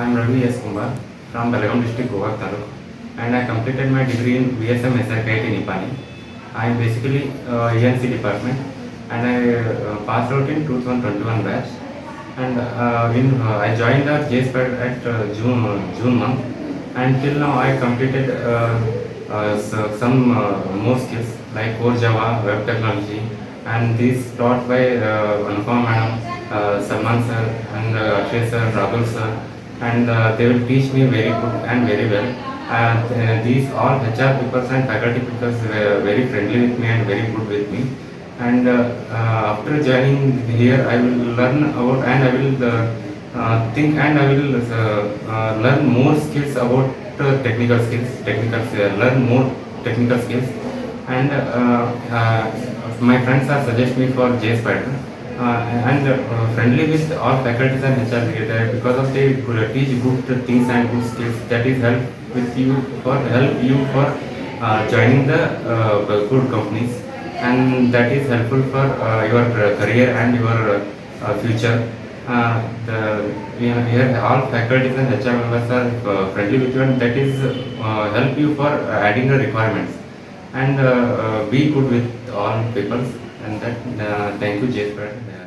am Ravi S. KUMBAR from Belgaum district, Goa Taluk, and I completed my degree in VSM SRKIT Nipani. I am basically ENC department, and I passed out in 2021 batch. And I joined the JSpiders at June month, and till now I completed some more skills like core Java, web technology, and these taught by Anupama madam, Salman sir, and Akshay sir, Rahul sir, and they will teach me very good and very well. These all HR people and faculty people were very friendly with me and very good with me. And after joining here, I will learn about and I will think and I will learn more skills about learn more technical skills. And my friends are suggest me for JSpiders. And friendly with all faculties and HR because of they teach good things and good skills that is help you for joining the good companies, and that is helpful for your career and your future. Here all faculties and HR members are friendly with you, and that is help you for adding the requirements, and be good with all people. And that thank you, JSpiders.